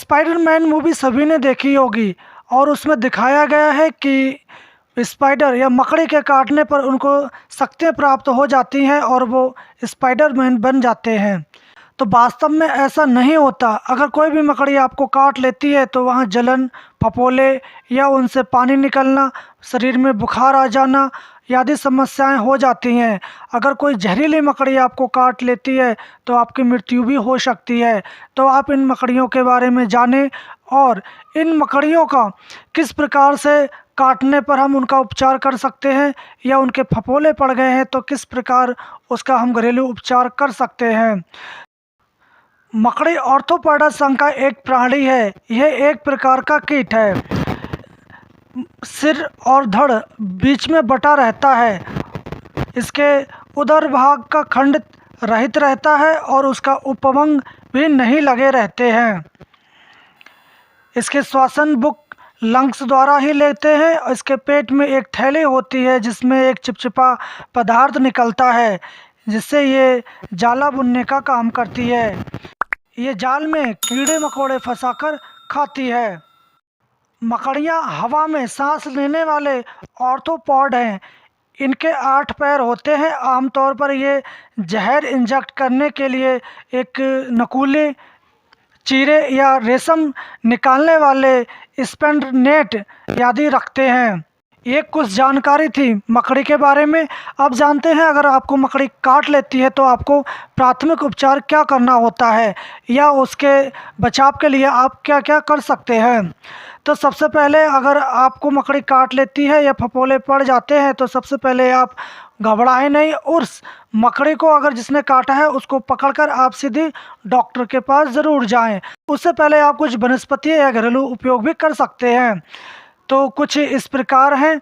Spiderman movie सभी ने देखी होगी और उसमें दिखाया गया है कि स्पाइडर या मकड़ी के काटने पर उनको शक्तियाँ प्राप्त हो जाती हैं और वो स्पाइडरमैन बन जाते हैं। तो वास्तव में ऐसा नहीं होता। अगर कोई भी मकड़ी आपको काट लेती है तो वहाँ जलन, फफोले या उनसे पानी निकलना, शरीर में बुखार आ जाना आदि समस्याएं हो जाती हैं। अगर कोई जहरीली मकड़ी आपको काट लेती है तो आपकी मृत्यु भी हो सकती है। तो आप इन मकड़ियों के बारे में जानें और इन मकड़ियों का किस प्रकार से काटने पर हम उनका उपचार कर सकते हैं या उनके फफोले पड़ गए हैं तो किस प्रकार उसका हम घरेलू उपचार कर सकते हैं। मकड़ी आर्थ्रोपोडा संघ का एक प्राणी है। यह एक प्रकार का कीट है। सिर और धड़ बीच में बटा रहता है। इसके उदर भाग का खंड रहित रहता है और उसका उपवंग भी नहीं लगे रहते हैं। इसके श्वसन बुक लंग्स द्वारा ही लेते हैं। इसके पेट में एक थैली होती है जिसमें एक चिपचिपा पदार्थ निकलता है जिससे ये जाला बुनने का काम करती है। ये जाल में कीड़े मकोड़े फंसाकर खाती है। मकड़ियाँ हवा में सांस लेने वाले आर्थ्रोपॉड हैं। इनके 8 पैर होते हैं। आमतौर पर ये जहर इंजेक्ट करने के लिए एक नकूले, चीरे या रेशम निकालने वाले स्पेंड नेट आदि रखते हैं। ये कुछ जानकारी थी मकड़ी के बारे में। अब जानते हैं अगर आपको मकड़ी काट लेती है तो आपको प्राथमिक उपचार क्या करना होता है या उसके बचाव के लिए आप क्या क्या कर सकते हैं। तो सबसे पहले अगर आपको मकड़ी काट लेती है या फफोले पड़ जाते हैं तो सबसे पहले आप घबराएं नहीं। उस मकड़ी को अगर जिसने काटा है उसको पकड़कर आप सीधी डॉक्टर के पास ज़रूर जाएं। उससे पहले आप कुछ वनस्पति या घरेलू उपयोग भी कर सकते हैं। तो कुछ इस प्रकार हैं: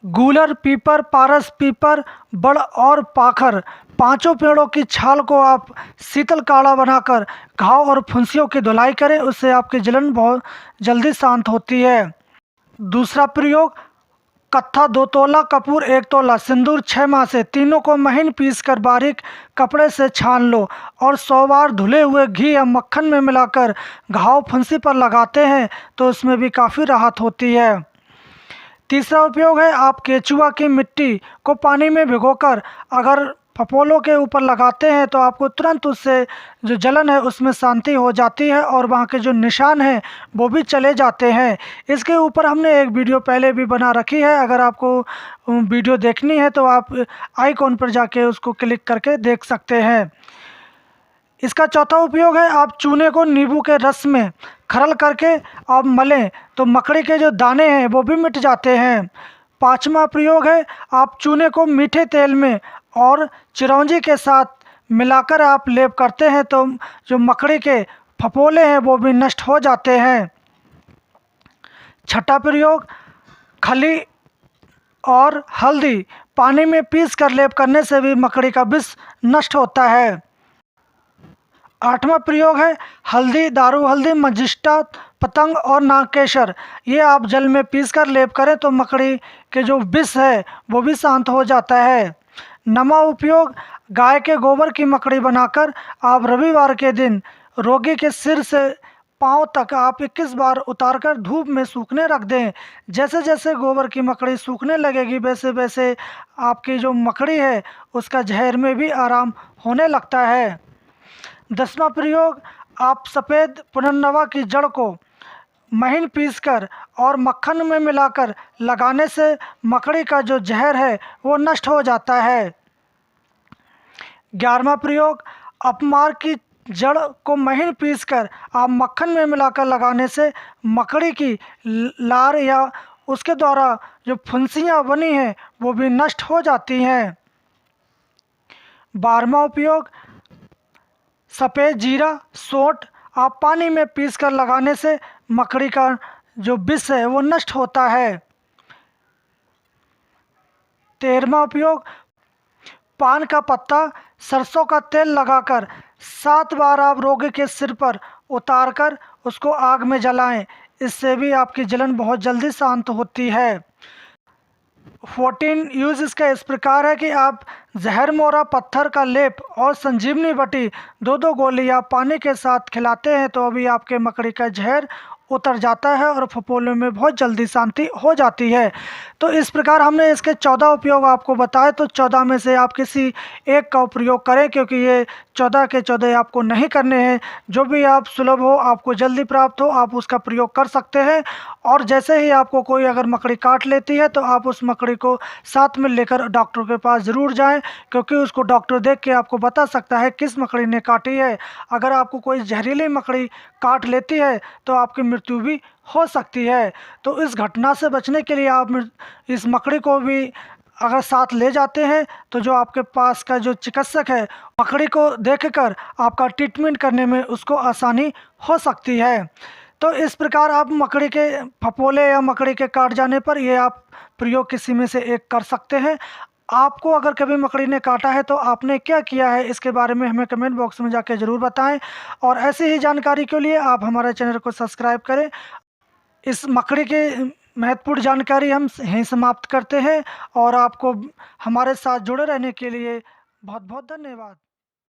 गूलर, पीपर, पारस पीपर, बड़ और पाखर। पांचों पेड़ों की छाल को आप शीतल काढ़ा बनाकर घाव और फुंसियों की धुलाई करें। उससे आपकी जलन बहुत जल्दी शांत होती है। दूसरा प्रयोग: कत्था 2 तोला, कपूर 1 तोला, सिंदूर 6 मासे। तीनों को महीन पीसकर बारीक कपड़े से छान लो और 100 बार धुले हुए घी या मक्खन में मिलाकर घाव फुंसी पर लगाते हैं तो उसमें भी काफ़ी राहत होती है। तीसरा उपयोग है, आप केचुआ की मिट्टी को पानी में भिगोकर अगर फफोलों के ऊपर लगाते हैं तो आपको तुरंत उससे जो जलन है उसमें शांति हो जाती है और वहाँ के जो निशान हैं वो भी चले जाते हैं। इसके ऊपर हमने एक वीडियो पहले भी बना रखी है। अगर आपको वीडियो देखनी है तो आप आइकॉन पर जाके उसको क्लिक करके देख सकते हैं। इसका चौथा उपयोग है, आप चूने को नींबू के रस में खरल करके आप मलें तो मकड़ी के जो दाने हैं वो भी मिट जाते हैं। पांचवा प्रयोग है, आप चूने को मीठे तेल में और चिरौंजी के साथ मिलाकर आप लेप करते हैं तो जो मकड़ी के फफोले हैं वो भी नष्ट हो जाते हैं। छठा प्रयोग, खली और हल्दी पानी में पीस कर लेप करने से भी मकड़ी का विष नष्ट होता है। आठवां प्रयोग है, हल्दी, दारू हल्दी, मजिस्टा, पतंग और नागकेसर। ये आप जल में पीसकर लेप करें तो मकड़ी के जो विष है वो भी शांत हो जाता है। नवा उपयोग, गाय के गोबर की मकड़ी बनाकर आप रविवार के दिन रोगी के सिर से पाँव तक आप 21 बार उतारकर धूप में सूखने रख दें। जैसे जैसे गोबर की मकड़ी सूखने लगेगी वैसे वैसे आपकी जो मकड़ी है उसका जहर में भी आराम होने लगता है। 10वां प्रयोग, आप सफ़ेद पुनर्नवा की जड़ को महीन पीसकर और मक्खन में मिलाकर लगाने से मकड़ी का जो जहर है वो नष्ट हो जाता है। 11वां प्रयोग, अपमार की जड़ को महीन पीसकर आप मक्खन में मिलाकर लगाने से मकड़ी की लार या उसके द्वारा जो फुंसियाँ बनी हैं वो भी नष्ट हो जाती हैं। 12वां उपयोग, सफ़ेद जीरा, सोंठ आप पानी में पीसकर लगाने से मकड़ी का जो विष है वो नष्ट होता है। 13वां उपयोग, पान का पत्ता, सरसों का तेल लगाकर 7 बार आप रोगी के सिर पर उतारकर उसको आग में जलाएं। इससे भी आपकी जलन बहुत जल्दी शांत होती है। 14 यूज़ इसका इस प्रकार है कि आप जहर मोरा पत्थर का लेप और संजीवनी बटी 2-2 गोली आप पानी के साथ खिलाते हैं तो अभी आपके मकड़ी का जहर उतर जाता है और फफोले में बहुत जल्दी शांति हो जाती है। तो इस प्रकार हमने इसके 14 उपयोग आपको बताए, तो 14 में से आप किसी एक का प्रयोग करें, क्योंकि ये 14 के 14 आपको नहीं करने हैं। जो भी आप सुलभ हो, आपको जल्दी प्राप्त हो, आप उसका प्रयोग कर सकते हैं। और जैसे ही आपको कोई अगर मकड़ी काट लेती है तो आप उस मकड़ी को साथ में लेकर डॉक्टर के पास ज़रूर जाएं, क्योंकि उसको डॉक्टर देख के आपको बता सकता है किस मकड़ी ने काटी है। अगर आपको कोई जहरीली मकड़ी काट लेती है तो आपकी मृत्यु भी हो सकती है। तो इस घटना से बचने के लिए आप इस मकड़ी को भी अगर साथ ले जाते हैं तो जो आपके पास का जो चिकित्सक है, मकड़ी को देखकर आपका ट्रीटमेंट करने में उसको आसानी हो सकती है। तो इस प्रकार आप मकड़ी के फफोले या मकड़ी के काट जाने पर ये आप प्रयोग किसी में से एक कर सकते हैं। आपको अगर कभी मकड़ी ने काटा है तो आपने क्या किया है, इसके बारे में हमें कमेंट बॉक्स में जाके ज़रूर बताएं। और ऐसी ही जानकारी के लिए आप हमारे चैनल को सब्सक्राइब करें। इस मकड़ी के महत्वपूर्ण जानकारी हम यहीं समाप्त करते हैं और आपको हमारे साथ जुड़े रहने के लिए बहुत बहुत धन्यवाद।